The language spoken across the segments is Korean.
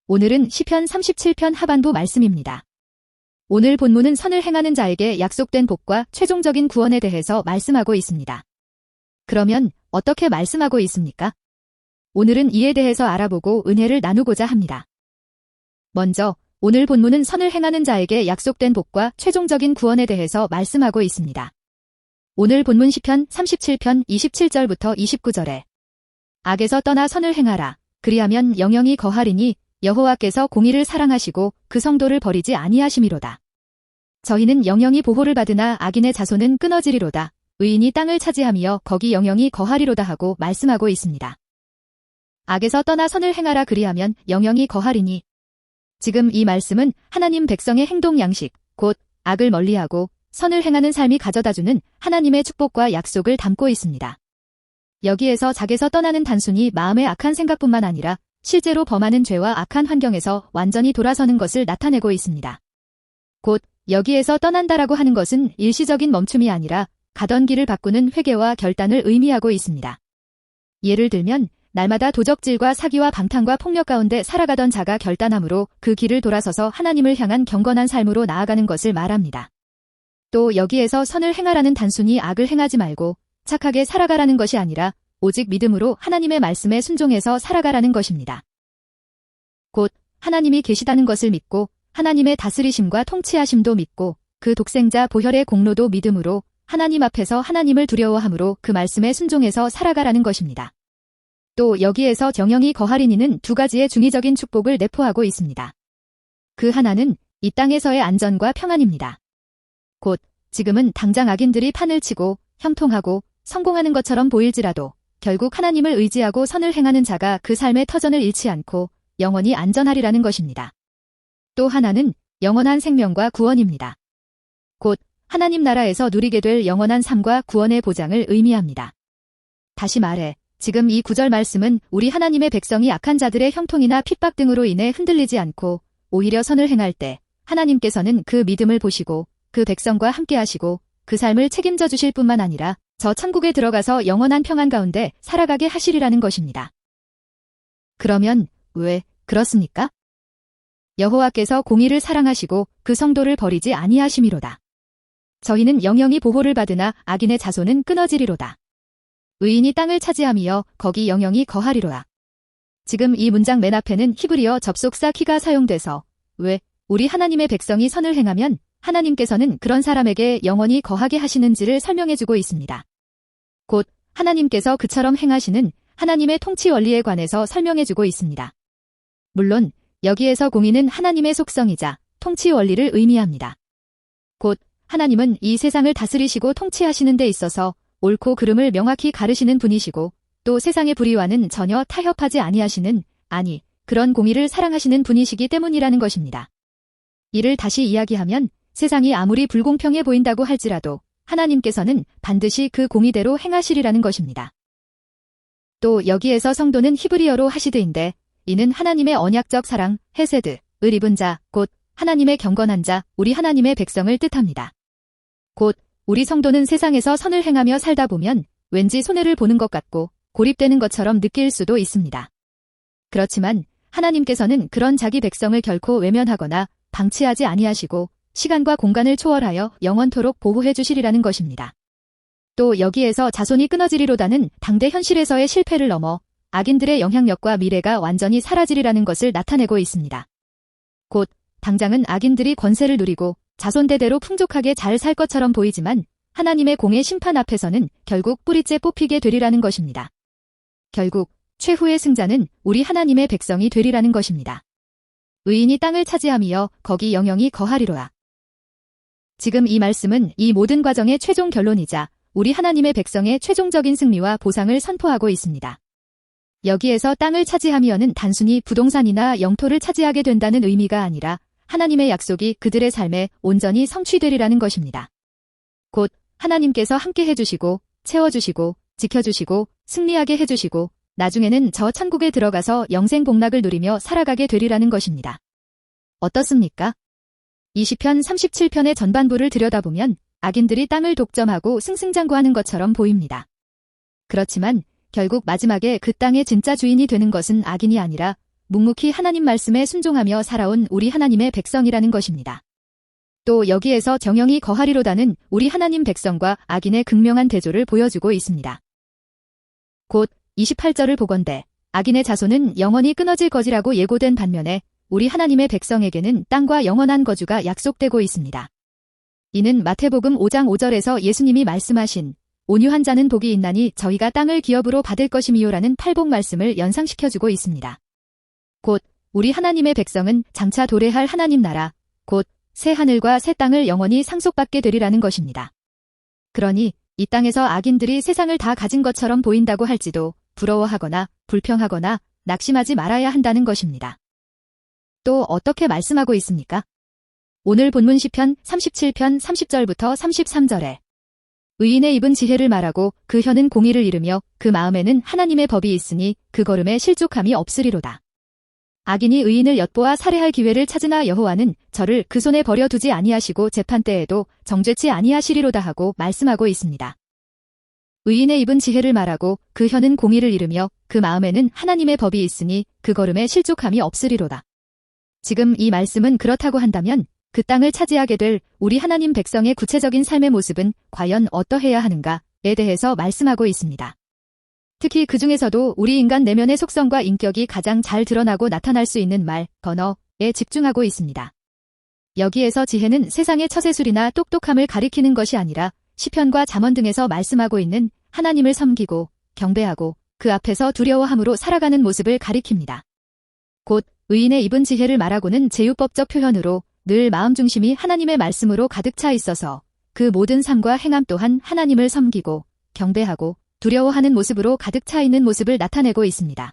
오늘은 시편 37편 하반부 말씀입니다. 오늘 본문은 선을 행하는 자에게 약속된 복과 최종적인 구원에 대해서 말씀하고 있습니다. 그러면 어떻게 말씀하고 있습니까? 오늘은 이에 대해서 알아보고 은혜를 나누고자 합니다. 먼저 오늘 본문은 선을 행하는 자에게 약속된 복과 최종적인 구원에 대해서 말씀하고 있습니다. 오늘 본문 시편 37편 27절부터 29절에 악에서 떠나 선을 행하라. 그리하면 영영이 거하리니 여호와께서 공의를 사랑하시고 그 성도를 버리지 아니하심이로다. 저희는 영영이 보호를 받으나 악인의 자손은 끊어지리로다. 의인이 땅을 차지하며 거기 영영이 거하리로다 하고 말씀하고 있습니다. 악에서 떠나 선을 행하라 그리하면 영영이 거하리니 지금 이 말씀은 하나님 백성의 행동 양식, 곧 악을 멀리하고 선을 행하는 삶이 가져다주는 하나님의 축복과 약속을 담고 있습니다. 여기에서 악에서 떠나는 단순히 마음의 악한 생각뿐만 아니라 실제로 범하는 죄와 악한 환경에서 완전히 돌아서는 것을 나타내고 있습니다. 곧 여기에서 떠난다라고 하는 것은 일시적인 멈춤이 아니라 가던 길을 바꾸는 회개와 결단을 의미하고 있습니다. 예를 들면 날마다 도적질과 사기와 방탕과 폭력 가운데 살아가던 자가 결단함으로 그 길을 돌아서서 하나님을 향한 경건한 삶으로 나아가는 것을 말합니다. 또 여기에서 선을 행하라는 단순히 악을 행하지 말고 착하게 살아가라는 것이 아니라 오직 믿음으로 하나님의 말씀에 순종해서 살아가라는 것입니다. 곧 하나님이 계시다는 것을 믿고 하나님의 다스리심과 통치하심도 믿고 그 독생자 보혈의 공로도 믿음으로 하나님 앞에서 하나님을 두려워함으로 그 말씀에 순종해서 살아가라는 것입니다. 또 여기에서 영영이 거하리니는 두 가지의 중의적인 축복을 내포하고 있습니다. 그 하나는 이 땅에서의 안전과 평안입니다. 곧 지금은 당장 악인들이 판을 치고 형통하고 성공하는 것처럼 보일지라도 결국 하나님을 의지하고 선을 행하는 자가 그 삶의 터전을 잃지 않고 영원히 안전하리라는 것입니다. 또 하나는 영원한 생명과 구원입니다. 곧 하나님 나라에서 누리게 될 영원한 삶과 구원의 보장을 의미합니다. 다시 말해 지금 이 구절 말씀은 우리 하나님의 백성이 악한 자들의 형통이나 핍박 등으로 인해 흔들리지 않고 오히려 선을 행할 때 하나님께서는 그 믿음을 보시고 그 백성과 함께 하시고 그 삶을 책임져 주실 뿐만 아니라 저 천국에 들어가서 영원한 평안 가운데 살아가게 하시리라는 것입니다. 그러면 왜 그렇습니까? 여호와께서 공의를 사랑하시고 그 성도를 버리지 아니하심이로다. 저희는 영영이 보호를 받으나 악인의 자손은 끊어지리로다. 의인이 땅을 차지하며 거기 영영이 거하리로다. 지금 이 문장 맨 앞에는 히브리어 접속사 키가 사용돼서 왜 우리 하나님의 백성이 선을 행하면 하나님께서는 그런 사람에게 영원히 거하게 하시는지를 설명해주고 있습니다. 곧 하나님께서 그처럼 행하시는 하나님의 통치 원리에 관해서 설명해주고 있습니다. 물론 여기에서 공의는 하나님의 속성이자 통치 원리를 의미합니다. 곧 하나님은 이 세상을 다스리시고 통치하시는 데 있어서 옳고 그름을 명확히 가르시는 분이시고 또 세상의 불의와는 전혀 타협하지 아니하시는 그런 공의를 사랑하시는 분이시기 때문이라는 것입니다. 이를 다시 이야기하면 세상이 아무리 불공평해 보인다고 할지라도 하나님께서는 반드시 그 공의대로 행하시리라는 것입니다. 또 여기에서 성도는 히브리어로 하시드인데 이는 하나님의 언약적 사랑, 헤세드을 입은 자, 곧 하나님의 경건한 자, 우리 하나님의 백성을 뜻합니다. 곧 우리 성도는 세상에서 선을 행하며 살다 보면 왠지 손해를 보는 것 같고 고립되는 것처럼 느낄 수도 있습니다. 그렇지만 하나님께서는 그런 자기 백성을 결코 외면하거나 방치하지 아니하시고 시간과 공간을 초월하여 영원토록 보호해 주시리라는 것입니다. 또 여기에서 자손이 끊어지리로다는 당대 현실에서의 실패를 넘어 악인들의 영향력과 미래가 완전히 사라지리라는 것을 나타내고 있습니다. 곧 당장은 악인들이 권세를 누리고 자손대대로 풍족하게 잘 살 것처럼 보이지만 하나님의 공의 심판 앞에서는 결국 뿌리째 뽑히게 되리라는 것입니다. 결국 최후의 승자는 우리 하나님의 백성이 되리라는 것입니다. 의인이 땅을 차지하며 거기 영영이 거하리로다. 지금 이 말씀은 이 모든 과정의 최종 결론이자 우리 하나님의 백성의 최종적인 승리와 보상을 선포하고 있습니다. 여기에서 땅을 차지하며는 단순히 부동산이나 영토를 차지하게 된다는 의미가 아니라 하나님의 약속이 그들의 삶에 온전히 성취되리라는 것입니다. 곧 하나님께서 함께 해주시고 채워주시고 지켜주시고 승리하게 해주시고 나중에는 저 천국에 들어가서 영생 복락을 누리며 살아가게 되리라는 것입니다. 어떻습니까? 이 시편 37편의 전반부를 들여다보면 악인들이 땅을 독점하고 승승장구하는 것처럼 보입니다. 그렇지만 결국 마지막에 그 땅의 진짜 주인이 되는 것은 악인이 아니라 묵묵히 하나님 말씀에 순종하며 살아온 우리 하나님의 백성이라는 것입니다. 또 여기에서 정형이 거하리로다는 우리 하나님 백성과 악인의 극명한 대조를 보여주고 있습니다. 곧 28절을 보건대 악인의 자손은 영원히 끊어질 것이라고 예고된 반면에 우리 하나님의 백성에게는 땅과 영원한 거주가 약속되고 있습니다. 이는 마태복음 5장 5절에서 예수님이 말씀하신 온유한 자는 복이 있나니 저희가 땅을 기업으로 받을 것이미요라는 팔복 말씀을 연상시켜주고 있습니다. 곧 우리 하나님의 백성은 장차 도래할 하나님 나라, 곧 새 하늘과 새 땅을 영원히 상속받게 되리라는 것입니다. 그러니 이 땅에서 악인들이 세상을 다 가진 것처럼 보인다고 할지도 부러워하거나 불평하거나 낙심하지 말아야 한다는 것입니다. 또 어떻게 말씀하고 있습니까? 오늘 본문 시편 37편 30절부터 33절에 의인의 입은 지혜를 말하고 그 혀는 공의를 이르며 그 마음에는 하나님의 법이 있으니 그 걸음에 실족함이 없으리로다. 악인이 의인을 엿보아 살해할 기회를 찾으나 여호와는 저를 그 손에 버려두지 아니하시고 재판 때에도 정죄치 아니하시리로다 하고 말씀하고 있습니다. 의인의 입은 지혜를 말하고 그 혀는 공의를 이르며 그 마음에는 하나님의 법이 있으니 그 걸음에 실족함이 없으리로다. 지금 이 말씀은 그렇다고 한다면 그 땅을 차지하게 될 우리 하나님 백성의 구체적인 삶의 모습은 과연 어떠해야 하는가에 대해서 말씀하고 있습니다. 특히 그 중에서도 우리 인간 내면의 속성과 인격이 가장 잘 드러나고 나타날 수 있는 말, 언어에 집중하고 있습니다. 여기에서 지혜는 세상의 처세술이나 똑똑함을 가리키는 것이 아니라 시편과 잠언 등에서 말씀하고 있는 하나님을 섬기고 경배하고 그 앞에서 두려워함으로 살아가는 모습을 가리킵니다. 곧 의인의 입은 지혜를 말하고는 제유법적 표현으로 늘 마음 중심이 하나님의 말씀으로 가득 차 있어서 그 모든 삶과 행함 또한 하나님을 섬기고 경배하고 두려워하는 모습으로 가득 차 있는 모습을 나타내고 있습니다.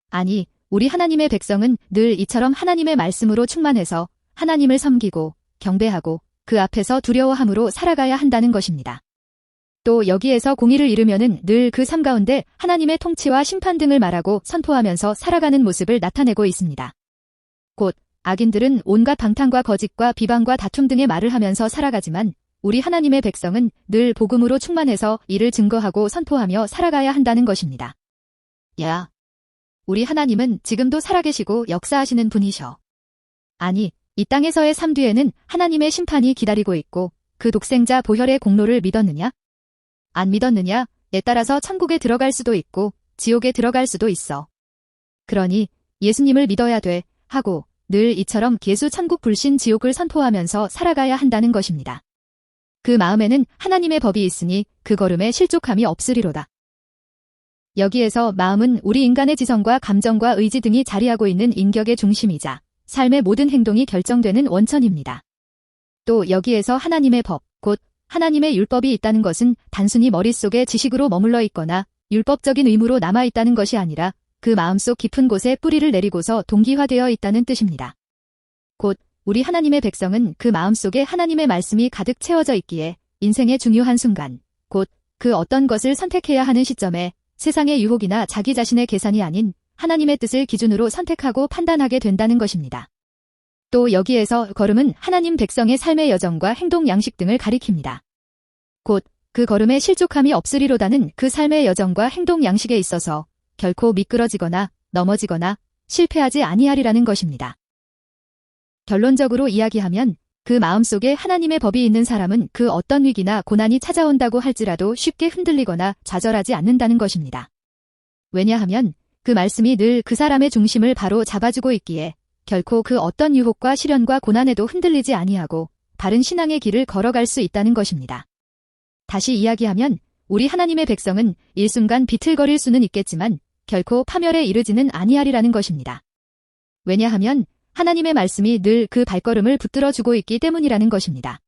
아니, 우리 하나님의 백성은 늘 이처럼 하나님의 말씀으로 충만해서 하나님을 섬기고 경배하고 그 앞에서 두려워함으로 살아가야 한다는 것입니다. 또 여기에서 공의를 이루면은 늘 그 삶 가운데 하나님의 통치와 심판 등을 말하고 선포하면서 살아가는 모습을 나타내고 있습니다. 곧 악인들은 온갖 방탕과 거짓과 비방과 다툼 등의 말을 하면서 살아가지만 우리 하나님의 백성은 늘 복음으로 충만해서 이를 증거하고 선포하며 살아가야 한다는 것입니다. 야, 우리 하나님은 지금도 살아계시고 역사하시는 분이셔. 아니, 이 땅에서의 삶 뒤에는 하나님의 심판이 기다리고 있고 그 독생자 보혈의 공로를 믿었느냐? 안 믿었느냐에 따라서 천국에 들어갈 수도 있고 지옥에 들어갈 수도 있어. 그러니 예수님을 믿어야 돼 하고 늘 이처럼 계수 천국 불신 지옥을 선포하면서 살아가야 한다는 것입니다. 그 마음에는 하나님의 법이 있으니 그 걸음에 실족함이 없으리로다. 여기에서 마음은 우리 인간의 지성과 감정과 의지 등이 자리하고 있는 인격의 중심이자 삶의 모든 행동이 결정되는 원천입니다. 또 여기에서 하나님의 법, 곧 하나님의 율법이 있다는 것은 단순히 머릿속에 지식으로 머물러 있거나 율법적인 의무로 남아있다는 것이 아니라 그 마음속 깊은 곳에 뿌리를 내리고서 동기화되어 있다는 뜻입니다. 곧 우리 하나님의 백성은 그 마음속에 하나님의 말씀이 가득 채워져 있기에 인생의 중요한 순간, 곧 그 어떤 것을 선택해야 하는 시점에 세상의 유혹이나 자기 자신의 계산이 아닌 하나님의 뜻을 기준으로 선택하고 판단하게 된다는 것입니다. 또 여기에서 걸음은 하나님 백성의 삶의 여정과 행동 양식 등을 가리킵니다. 곧 그 걸음에 실족함이 없으리로다는 그 삶의 여정과 행동 양식에 있어서 결코 미끄러지거나 넘어지거나 실패하지 아니하리라는 것입니다. 결론적으로 이야기하면 그 마음속에 하나님의 법이 있는 사람은 그 어떤 위기나 고난이 찾아온다고 할지라도 쉽게 흔들리거나 좌절하지 않는다는 것입니다. 왜냐하면 그 말씀이 늘 그 사람의 중심을 바로 잡아주고 있기에 결코 그 어떤 유혹과 시련과 고난에도 흔들리지 아니하고 바른 신앙의 길을 걸어갈 수 있다는 것입니다. 다시 이야기하면 우리 하나님의 백성은 일순간 비틀거릴 수는 있겠지만 결코 파멸에 이르지는 아니하리라는 것입니다. 왜냐하면 하나님의 말씀이 늘 그 발걸음을 붙들어주고 있기 때문이라는 것입니다.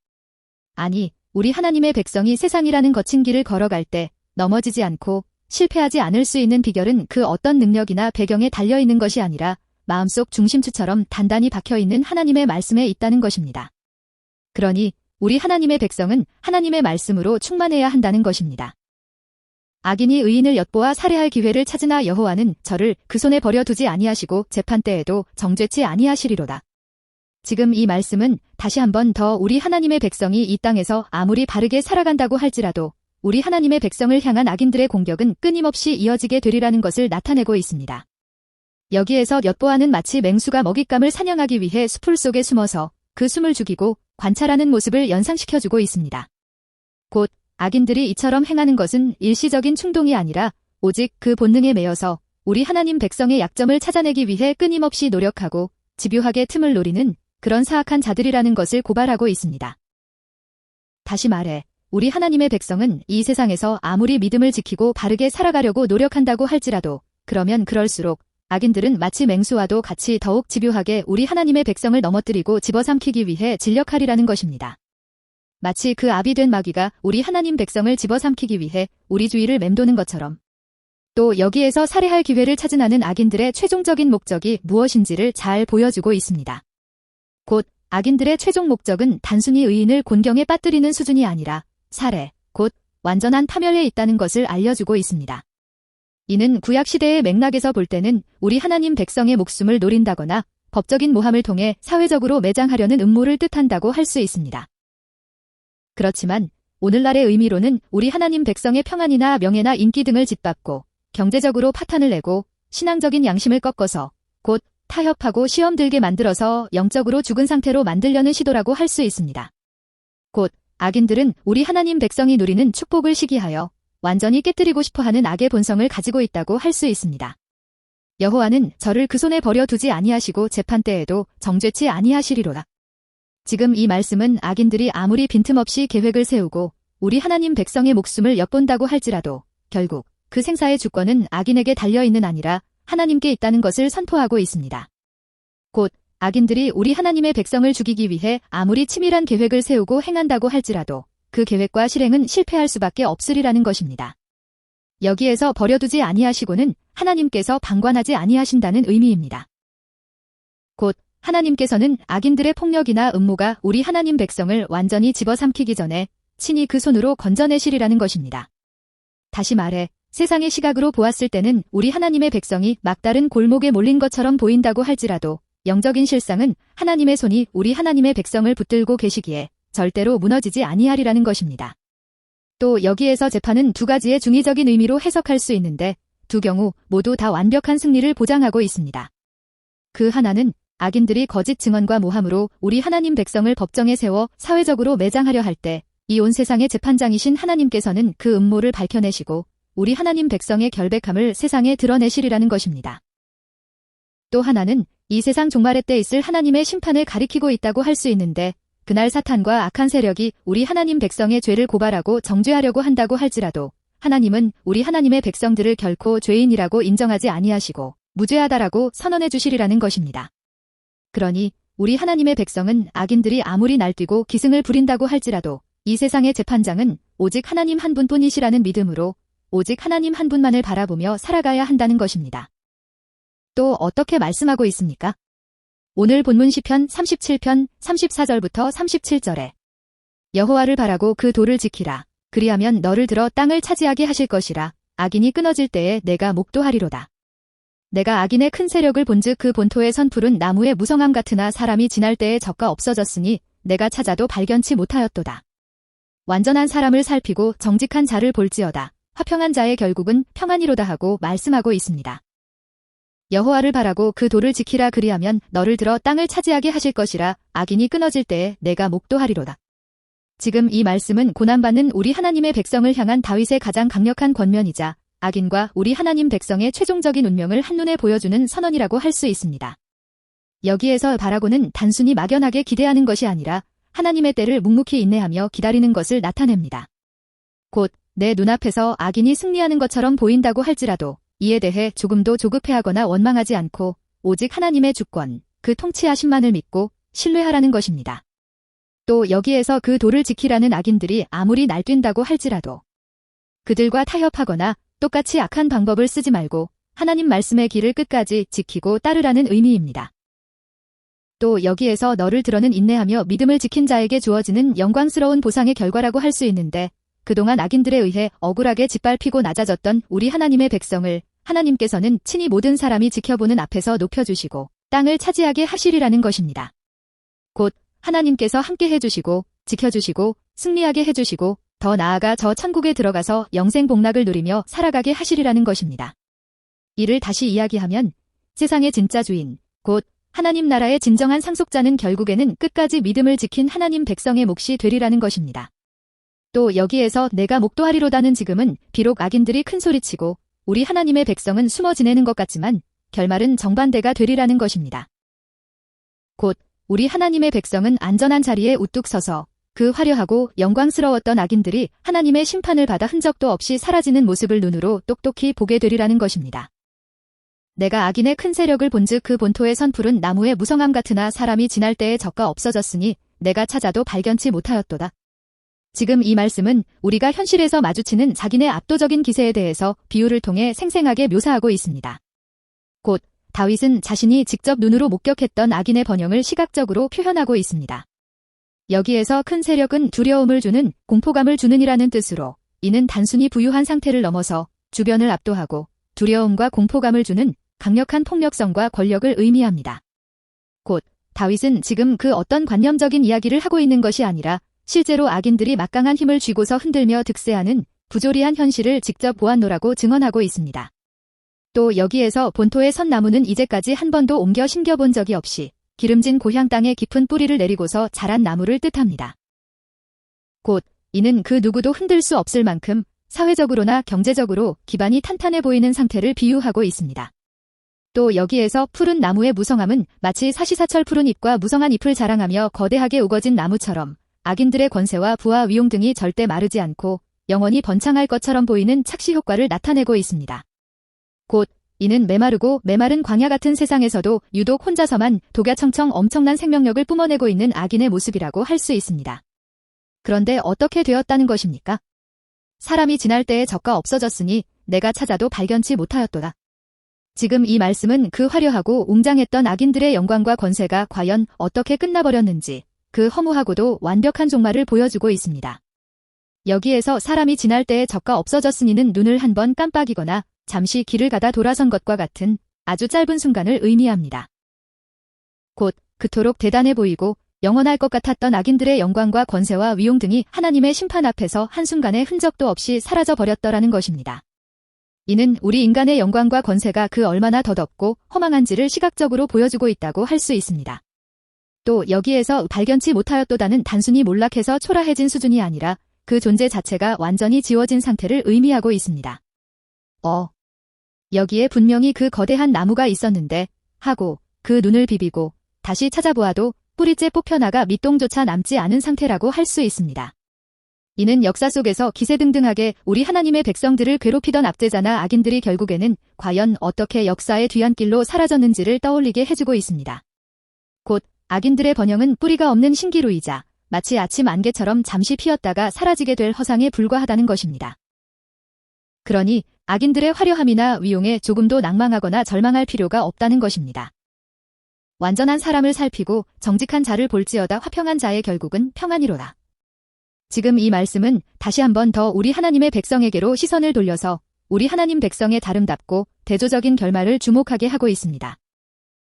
아니, 우리 하나님의 백성이 세상이라는 거친 길을 걸어갈 때 넘어지지 않고 실패하지 않을 수 있는 비결은 그 어떤 능력이나 배경에 달려있는 것이 아니라 마음속 중심추처럼 단단히 박혀있는 하나님의 말씀에 있다는 것입니다. 그러니 우리 하나님의 백성은 하나님의 말씀으로 충만해야 한다는 것입니다. 악인이 의인을 엿보아 살해할 기회를 찾으나 여호와는 저를 그 손에 버려두지 아니하시고 재판 때에도 정죄치 아니하시리로다. 지금 이 말씀은 다시 한번 더 우리 하나님의 백성이 이 땅에서 아무리 바르게 살아간다고 할지라도 우리 하나님의 백성을 향한 악인들의 공격은 끊임없이 이어지게 되리라는 것을 나타내고 있습니다. 여기에서 엿보아는 마치 맹수가 먹잇감을 사냥하기 위해 수풀 속에 숨어서 그 숨을 죽이고 관찰하는 모습을 연상시켜주고 있습니다. 곧 악인들이 이처럼 행하는 것은 일시적인 충동이 아니라 오직 그 본능에 매여서 우리 하나님 백성의 약점을 찾아내기 위해 끊임없이 노력하고 집요하게 틈을 노리는 그런 사악한 자들이라는 것을 고발하고 있습니다. 다시 말해 우리 하나님의 백성은 이 세상에서 아무리 믿음을 지키고 바르게 살아가려고 노력한다고 할지라도 그러면 그럴수록 악인들은 마치 맹수와도 같이 더욱 집요하게 우리 하나님의 백성을 넘어뜨리고 집어삼키기 위해 진력하리라는 것입니다. 마치 그 아비 된 마귀가 우리 하나님 백성을 집어삼키기 위해 우리 주위를 맴도는 것처럼 또 여기에서 살해할 기회를 찾으나는 악인들의 최종적인 목적이 무엇인지를 잘 보여주고 있습니다. 곧 악인들의 최종 목적은 단순히 의인을 곤경에 빠뜨리는 수준이 아니라 살해, 곧 완전한 파멸에 있다는 것을 알려주고 있습니다. 이는 구약시대의 맥락에서 볼 때는 우리 하나님 백성의 목숨을 노린다거나 법적인 모함을 통해 사회적으로 매장하려는 음모를 뜻한다고 할 수 있습니다. 그렇지만 오늘날의 의미로는 우리 하나님 백성의 평안이나 명예나 인기 등을 짓밟고 경제적으로 파탄을 내고 신앙적인 양심을 꺾어서 곧 타협하고 시험 들게 만들어서 영적으로 죽은 상태로 만들려는 시도라고 할 수 있습니다. 곧 악인들은 우리 하나님 백성이 누리는 축복을 시기하여 완전히 깨뜨리고 싶어하는 악의 본성을 가지고 있다고 할 수 있습니다. 여호와는 저를 그 손에 버려두지 아니하시고 재판 때에도 정죄치 아니하시리로다. 지금 이 말씀은 악인들이 아무리 빈틈없이 계획을 세우고 우리 하나님 백성의 목숨을 엿본다고 할지라도 결국 그 생사의 주권은 악인에게 달려있는 아니라 하나님께 있다는 것을 선포하고 있습니다. 곧 악인들이 우리 하나님의 백성을 죽이기 위해 아무리 치밀한 계획을 세우고 행한다고 할지라도 그 계획과 실행은 실패할 수밖에 없으리라는 것입니다. 여기에서 버려두지 아니하시고는 하나님께서 방관하지 아니하신다는 의미입니다. 곧 하나님께서는 악인들의 폭력이나 음모가 우리 하나님 백성을 완전히 집어삼키기 전에 친히 그 손으로 건져내시리라는 것입니다. 다시 말해 세상의 시각으로 보았을 때는 우리 하나님의 백성이 막다른 골목에 몰린 것처럼 보인다고 할지라도 영적인 실상은 하나님의 손이 우리 하나님의 백성을 붙들고 계시기에 절대로 무너지지 아니하리라는 것입니다. 또 여기에서 재판은 두 가지의 중의적인 의미로 해석할 수 있는데 두 경우 모두 다 완벽한 승리를 보장하고 있습니다. 그 하나는 악인들이 거짓 증언과 모함으로 우리 하나님 백성을 법정에 세워 사회적으로 매장하려 할 때 이 온 세상의 재판장이신 하나님께서는 그 음모를 밝혀내시고 우리 하나님 백성의 결백함을 세상에 드러내시리라는 것입니다. 또 하나는 이 세상 종말의 때 있을 하나님의 심판을 가리키고 있다고 할 수 있는데 그날 사탄과 악한 세력이 우리 하나님 백성의 죄를 고발하고 정죄하려고 한다고 할지라도 하나님은 우리 하나님의 백성들을 결코 죄인이라고 인정하지 아니하시고 무죄하다라고 선언해 주시리라는 것입니다. 그러니 우리 하나님의 백성은 악인들이 아무리 날뛰고 기승을 부린다고 할지라도 이 세상의 재판장은 오직 하나님 한 분뿐이시라는 믿음으로 오직 하나님 한 분만을 바라보며 살아가야 한다는 것입니다. 또 어떻게 말씀하고 있습니까? 오늘 본문 시편 37편 34절부터 37절에 여호와를 바라고 그 도를 지키라. 그리하면 너를 들어 땅을 차지하게 하실 것이라. 악인이 끊어질 때에 내가 목도하리로다. 내가 악인의 큰 세력을 본즉 그 본토의 선풀은 나무의 무성함 같으나 사람이 지날 때에 적과 없어졌으니 내가 찾아도 발견치 못하였도다. 완전한 사람을 살피고 정직한 자를 볼지어다. 화평한 자의 결국은 평안이로다 하고 말씀하고 있습니다. 여호와를 바라고 그 도를 지키라. 그리하면 너를 들어 땅을 차지하게 하실 것이라. 악인이 끊어질 때에 내가 목도하리로다. 지금 이 말씀은 고난받는 우리 하나님의 백성을 향한 다윗의 가장 강력한 권면이자 악인과 우리 하나님 백성의 최종적인 운명을 한눈에 보여주는 선언이라고 할 수 있습니다. 여기에서 바라고는 단순히 막연하게 기대하는 것이 아니라 하나님의 때를 묵묵히 인내하며 기다리는 것을 나타냅니다. 곧 내 눈앞에서 악인이 승리하는 것처럼 보인다고 할지라도 이에 대해 조금도 조급해하거나 원망하지 않고 오직 하나님의 주권, 그 통치하심만을 믿고 신뢰하라는 것입니다. 또 여기에서 그 도를 지키라는 악인들이 아무리 날뛴다고 할지라도 그들과 타협하거나 똑같이 악한 방법을 쓰지 말고 하나님 말씀의 길을 끝까지 지키고 따르라는 의미입니다. 또 여기에서 너를 들어는 인내하며 믿음을 지킨 자에게 주어지는 영광스러운 보상의 결과라고 할 수 있는데 그동안 악인들에 의해 억울하게 짓밟히고 낮아졌던 우리 하나님의 백성을 하나님께서는 친히 모든 사람이 지켜보는 앞에서 높여주시고 땅을 차지하게 하시리라는 것입니다. 곧 하나님께서 함께 해주시고 지켜주시고 승리하게 해주시고 더 나아가 저 천국에 들어가서 영생 복락을 누리며 살아가게 하시리라는 것입니다. 이를 다시 이야기하면 세상의 진짜 주인, 곧 하나님 나라의 진정한 상속자는 결국에는 끝까지 믿음을 지킨 하나님 백성의 몫이 되리라는 것입니다. 또 여기에서 내가 목도하리로다는 지금은 비록 악인들이 큰소리치고 우리 하나님의 백성은 숨어 지내는 것 같지만 결말은 정반대가 되리라는 것입니다. 곧 우리 하나님의 백성은 안전한 자리에 우뚝 서서 그 화려하고 영광스러웠던 악인들이 하나님의 심판을 받아 흔적도 없이 사라지는 모습을 눈으로 똑똑히 보게 되리라는 것입니다. 내가 악인의 큰 세력을 본즉 그 본토에 선 푸른 나무의 무성함 같으나 사람이 지날 때에 적과 없어졌으니 내가 찾아도 발견치 못하였도다. 지금 이 말씀은 우리가 현실에서 마주치는 자기네 압도적인 기세에 대해서 비유를 통해 생생하게 묘사하고 있습니다. 곧 다윗은 자신이 직접 눈으로 목격했던 악인의 번영을 시각적으로 표현하고 있습니다. 여기에서 큰 세력은 두려움을 주는, 공포감을 주는이라는 뜻으로 이는 단순히 부유한 상태를 넘어서 주변을 압도하고 두려움과 공포감을 주는 강력한 폭력성과 권력을 의미합니다. 곧 다윗은 지금 그 어떤 관념적인 이야기를 하고 있는 것이 아니라 실제로 악인들이 막강한 힘을 쥐고서 흔들며 득세하는 부조리한 현실을 직접 보았노라고 증언하고 있습니다. 또 여기에서 본토의 선 나무는 이제까지 한 번도 옮겨 심겨본 적이 없이 기름진 고향 땅에 깊은 뿌리를 내리고서 자란 나무를 뜻합니다. 곧 이는 그 누구도 흔들 수 없을 만큼 사회적으로나 경제적으로 기반이 탄탄해 보이는 상태를 비유하고 있습니다. 또 여기에서 푸른 나무의 무성함은 마치 사시사철 푸른 잎과 무성한 잎을 자랑하며 거대하게 우거진 나무처럼 악인들의 권세와 부와 위용 등이 절대 마르지 않고 영원히 번창할 것처럼 보이는 착시 효과를 나타내고 있습니다. 곧 이는 메마르고 메마른 광야 같은 세상에서도 유독 혼자서만 독야청청 엄청난 생명력을 뿜어내고 있는 악인의 모습이라고 할 수 있습니다. 그런데 어떻게 되었다는 것입니까? 사람이 지날 때에 적과 없어졌으니 내가 찾아도 발견치 못하였도다. 지금 이 말씀은 그 화려하고 웅장했던 악인들의 영광과 권세가 과연 어떻게 끝나버렸는지 그 허무하고도 완벽한 종말을 보여주고 있습니다. 여기에서 사람이 지날 때에 적과 없어졌으니는 눈을 한번 깜빡이거나 잠시 길을 가다 돌아선 것과 같은 아주 짧은 순간을 의미합니다. 곧 그토록 대단해 보이고 영원할 것 같았던 악인들의 영광과 권세와 위용 등이 하나님의 심판 앞에서 한순간의 흔적도 없이 사라져 버렸더라는 것입니다. 이는 우리 인간의 영광과 권세가 그 얼마나 더덥고 허망한지를 시각적으로 보여주고 있다고 할 수 있습니다. 또 여기에서 발견치 못하였도다는 단순히 몰락해서 초라해진 수준이 아니라 그 존재 자체가 완전히 지워진 상태를 의미하고 있습니다. 여기에 분명히 그 거대한 나무가 있었는데 하고 그 눈을 비비고 다시 찾아보아도 뿌리째 뽑혀나가 밑동조차 남지 않은 상태라고 할 수 있습니다. 이는 역사 속에서 기세등등하게 우리 하나님의 백성들을 괴롭히던 압제자나 악인들이 결국에는 과연 어떻게 역사의 뒤안길로 사라졌는지를 떠올리게 해주고 있습니다. 곧 악인들의 번영은 뿌리가 없는 신기루이자 마치 아침 안개처럼 잠시 피었다가 사라지게 될 허상에 불과하다는 것입니다. 그러니 악인들의 화려함이나 위용에 조금도 낭망하거나 절망할 필요가 없다는 것입니다. 완전한 사람을 살피고 정직한 자를 볼지어다 화평한 자의 결국은 평안이로다. 지금 이 말씀은 다시 한번 더 우리 하나님의 백성에게로 시선을 돌려서 우리 하나님 백성의 다름답고 대조적인 결말을 주목하게 하고 있습니다.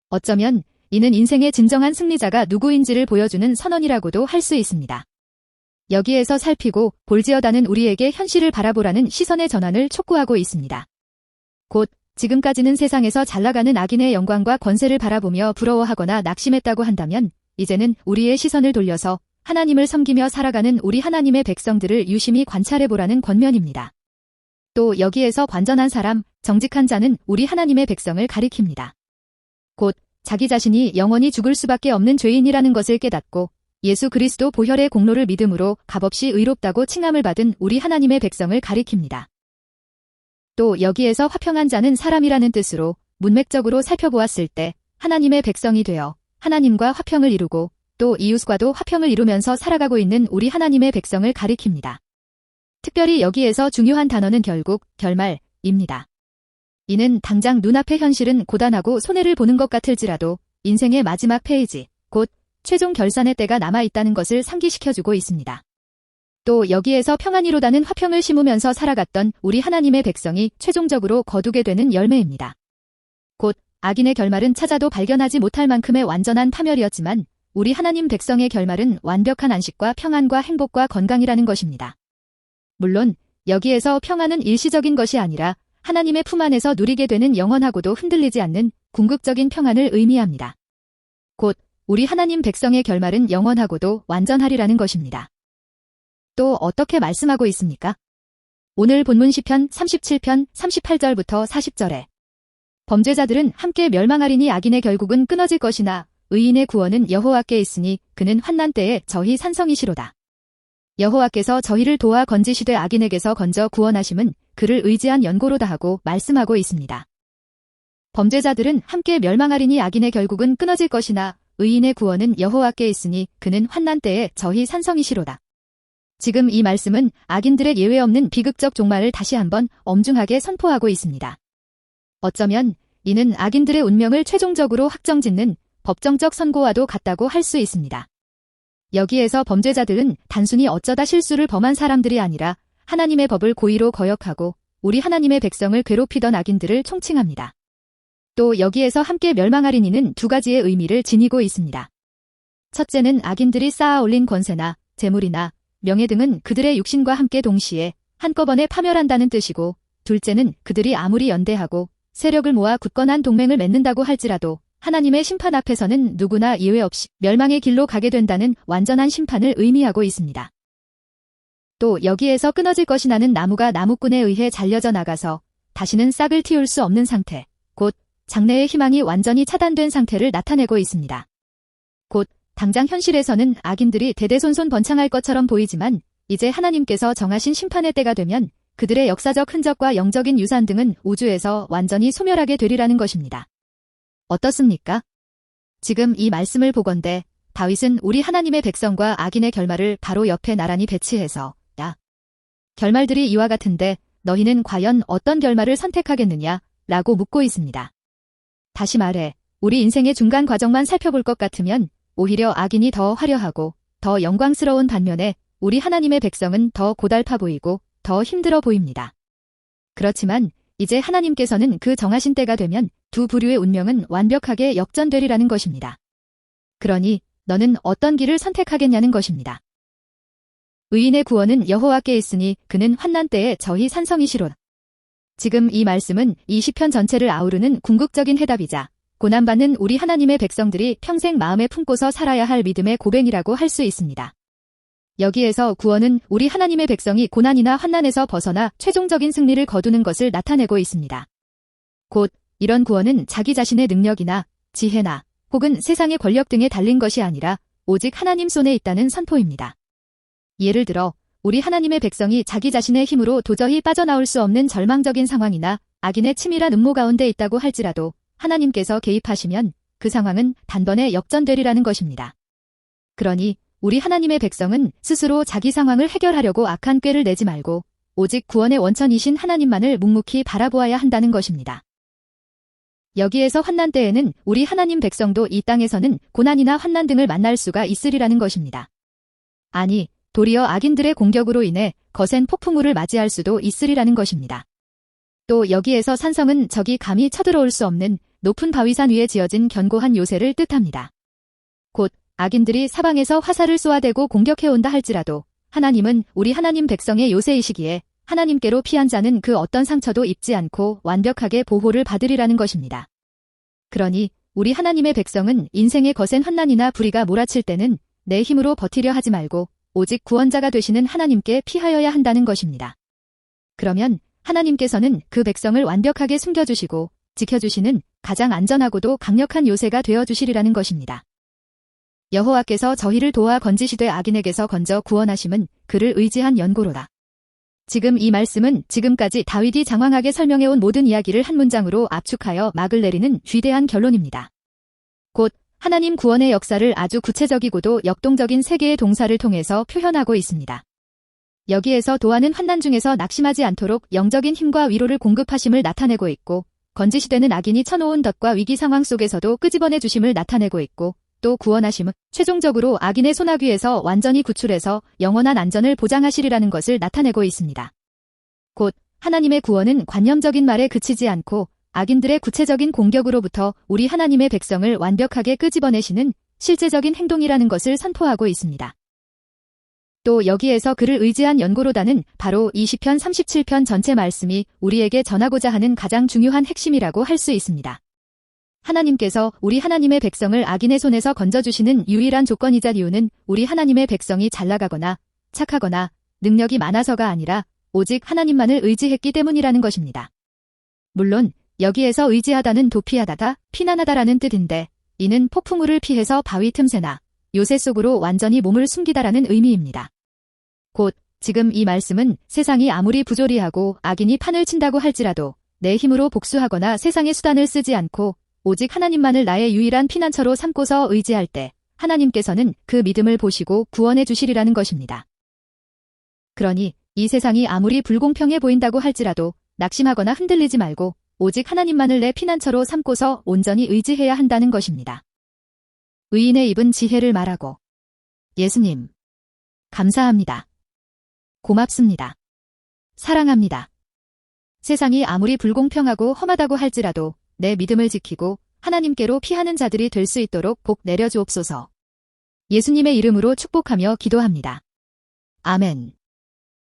어쩌면 이는 인생의 진정한 승리자가 누구인지를 보여주는 선언이라고도 할 수 있습니다. 여기에서 살피고 볼지어다는 우리에게 현실을 바라보라는 시선의 전환을 촉구하고 있습니다. 곧 지금까지는 세상에서 잘나가는 악인의 영광과 권세를 바라보며 부러워하거나 낙심했다고 한다면 이제는 우리의 시선을 돌려서 하나님을 섬기며 살아가는 우리 하나님의 백성들을 유심히 관찰해보라는 권면입니다. 또 여기에서 관전한 사람, 정직한 자는 우리 하나님의 백성을 가리킵니다. 곧 자기 자신이 영원히 죽을 수밖에 없는 죄인이라는 것을 깨닫고 예수 그리스도 보혈의 공로를 믿음으로 값없이 의롭다고 칭함을 받은 우리 하나님의 백성을 가리킵니다. 또 여기에서 화평한 자는 사람이라는 뜻으로 문맥적으로 살펴보았을 때 하나님의 백성이 되어 하나님과 화평을 이루고 또 이웃과도 화평을 이루면서 살아가고 있는 우리 하나님의 백성을 가리킵니다. 특별히 여기에서 중요한 단어는 결국 결말입니다. 이는 당장 눈앞의 현실은 고단하고 손해를 보는 것 같을지라도 인생의 마지막 페이지, 곧 최종 결산의 때가 남아있다는 것을 상기시켜주고 있습니다. 또 여기에서 평안이로다는 화평을 심으면서 살아갔던 우리 하나님의 백성이 최종적으로 거두게 되는 열매입니다. 곧 악인의 결말은 찾아도 발견하지 못할 만큼의 완전한 파멸이었지만 우리 하나님 백성의 결말은 완벽한 안식과 평안과 행복과 건강이라는 것입니다. 물론 여기에서 평안은 일시적인 것이 아니라 하나님의 품 안에서 누리게 되는 영원하고도 흔들리지 않는 궁극적인 평안을 의미합니다. 곧 우리 하나님 백성의 결말은 영원하고도 완전하리라는 것입니다. 또 어떻게 말씀하고 있습니까? 오늘 본문 시편 37편 38절부터 40절에 범죄자들은 함께 멸망하리니 악인의 결국은 끊어질 것이나 의인의 구원은 여호와께 있으니 그는 환난 때에 저희 산성이시로다. 여호와께서 저희를 도와 건지시되 악인에게서 건져 구원하심은 그를 의지한 연고로다 하고 말씀하고 있습니다. 범죄자들은 함께 멸망하리니 악인의 결국은 끊어질 것이나 의인의 구원은 여호와께 있으니 그는 환난 때에 저희 산성이시로다. 지금 이 말씀은 악인들의 예외 없는 비극적 종말을 다시 한번 엄중하게 선포하고 있습니다. 어쩌면 이는 악인들의 운명을 최종적으로 확정짓는 법정적 선고와도 같다고 할 수 있습니다. 여기에서 범죄자들은 단순히 어쩌다 실수를 범한 사람들이 아니라 하나님의 법을 고의로 거역하고 우리 하나님의 백성을 괴롭히던 악인들을 총칭합니다. 또 여기에서 함께 멸망하리니는 두 가지의 의미를 지니고 있습니다. 첫째는 악인들이 쌓아 올린 권세나 재물이나 명예 등은 그들의 육신과 함께 동시에 한꺼번에 파멸한다는 뜻이고, 둘째는 그들이 아무리 연대하고 세력을 모아 굳건한 동맹을 맺는다고 할지라도 하나님의 심판 앞에서는 누구나 예외 없이 멸망의 길로 가게 된다는 완전한 심판을 의미하고 있습니다. 또 여기에서 끊어질 것이 나는 나무가 나무꾼에 의해 잘려져 나가서 다시는 싹을 틔울 수 없는 상태, 곧 장래의 희망이 완전히 차단된 상태를 나타내고 있습니다. 곧 당장 현실에서는 악인들이 대대손손 번창할 것처럼 보이지만 이제 하나님께서 정하신 심판의 때가 되면 그들의 역사적 흔적과 영적인 유산 등은 우주에서 완전히 소멸하게 되리라는 것입니다. 어떻습니까? 지금 이 말씀을 보건대 다윗은 우리 하나님의 백성과 악인의 결말을 바로 옆에 나란히 배치해서 결말들이 이와 같은데 너희는 과연 어떤 결말을 선택하겠느냐? 라고 묻고 있습니다. 다시 말해 우리 인생의 중간 과정만 살펴볼 것 같으면 오히려 악인이 더 화려하고 더 영광스러운 반면에 우리 하나님의 백성은 더 고달파 보이고 더 힘들어 보입니다. 그렇지만 이제 하나님께서는 그 정하신 때가 되면 두 부류의 운명은 완벽하게 역전되리라는 것입니다. 그러니 너는 어떤 길을 선택하겠냐는 것입니다. 의인의 구원은 여호와께 있으니 그는 환난 때에 저희 산성이시로다. 지금 이 말씀은 이 시편 전체를 아우르는 궁극적인 해답이자 고난받는 우리 하나님의 백성들이 평생 마음에 품고서 살아야 할 믿음의 고백이라고 할 수 있습니다. 여기에서 구원은 우리 하나님의 백성이 고난이나 환난에서 벗어나 최종적인 승리를 거두는 것을 나타내고 있습니다. 곧 이런 구원은 자기 자신의 능력이나 지혜나 혹은 세상의 권력 등에 달린 것이 아니라 오직 하나님 손에 있다는 선포입니다. 예를 들어 우리 하나님의 백성이 자기 자신의 힘으로 도저히 빠져나올 수 없는 절망적인 상황이나 악인의 치밀한 음모 가운데 있다고 할지라도 하나님께서 개입하시면 그 상황은 단번에 역전되리라는 것입니다. 그러니 우리 하나님의 백성은 스스로 자기 상황을 해결하려고 악한 꾀를 내지 말고 오직 구원의 원천이신 하나님만을 묵묵히 바라보아야 한다는 것입니다. 여기에서 환난 때에는 우리 하나님 백성도 이 땅에서는 고난이나 환난 등을 만날 수가 있으리라는 것입니다. 아니, 도리어 악인들의 공격으로 인해 거센 폭풍우를 맞이할 수도 있으리라는 것입니다. 또 여기에서 산성은 적이 감히 쳐들어올 수 없는 높은 바위산 위에 지어진 견고한 요새를 뜻합니다. 곧 악인들이 사방에서 화살을 쏘아대고 공격해온다 할지라도 하나님은 우리 하나님 백성의 요새이시기에 하나님께로 피한 자는 그 어떤 상처도 입지 않고 완벽하게 보호를 받으리라는 것입니다. 그러니 우리 하나님의 백성은 인생의 거센 환난이나 불의가 몰아칠 때는 내 힘으로 버티려 하지 말고 오직 구원자가 되시는 하나님께 피하여야 한다는 것입니다. 그러면 하나님께서는 그 백성을 완벽하게 숨겨주시고 지켜주시는 가장 안전하고도 강력한 요새가 되어주시리라는 것입니다. 여호와께서 저희를 도와 건지시되 악인에게서 건져 구원하심은 그를 의지한 연고로다. 지금 이 말씀은 지금까지 다윗이 장황하게 설명해온 모든 이야기를 한 문장으로 압축하여 막을 내리는 쥐대한 결론입니다. 곧 하나님 구원의 역사를 아주 구체적이고도 역동적인 세 개의 동사를 통해서 표현하고 있습니다. 여기에서 도하는 환난 중에서 낙심하지 않도록 영적인 힘과 위로를 공급하심을 나타내고 있고, 건지시되는 악인이 쳐놓은 덫과 위기 상황 속에서도 끄집어내 주심을 나타내고 있고, 또 구원하심은 최종적으로 악인의 소나귀에서 완전히 구출해서 영원한 안전을 보장하시리라는 것을 나타내고 있습니다. 곧 하나님의 구원은 관념적인 말에 그치지 않고 악인들의 구체적인 공격으로부터 우리 하나님의 백성을 완벽하게 끄집어내시는 실제적인 행동이라는 것을 선포하고 있습니다. 또 여기에서 그를 의지한 연고로다는 바로 이 시편 37편 전체 말씀이 우리에게 전하고자 하는 가장 중요한 핵심이라고 할 수 있습니다. 하나님께서 우리 하나님의 백성을 악인의 손에서 건져주시는 유일한 조건이자 이유는 우리 하나님의 백성이 잘 나가거나 착하거나 능력이 많아서가 아니라 오직 하나님만을 의지했기 때문이라는 것입니다. 물론 여기에서 의지하다는 도피하다다, 피난하다라는 뜻인데 이는 폭풍우를 피해서 바위 틈새나 요새 속으로 완전히 몸을 숨기다라는 의미입니다. 곧 지금 이 말씀은 세상이 아무리 부조리하고 악인이 판을 친다고 할지라도 내 힘으로 복수하거나 세상의 수단을 쓰지 않고 오직 하나님만을 나의 유일한 피난처로 삼고서 의지할 때 하나님께서는 그 믿음을 보시고 구원해 주시리라는 것입니다. 그러니 이 세상이 아무리 불공평해 보인다고 할지라도 낙심하거나 흔들리지 말고 오직 하나님만을 내 피난처로 삼고서 온전히 의지해야 한다는 것입니다. 의인의 입은 지혜를 말하고 예수님, 감사합니다. 고맙습니다. 사랑합니다. 세상이 아무리 불공평하고 험하다고 할지라도 내 믿음을 지키고 하나님께로 피하는 자들이 될 수 있도록 복 내려주옵소서. 예수님의 이름으로 축복하며 기도합니다. 아멘.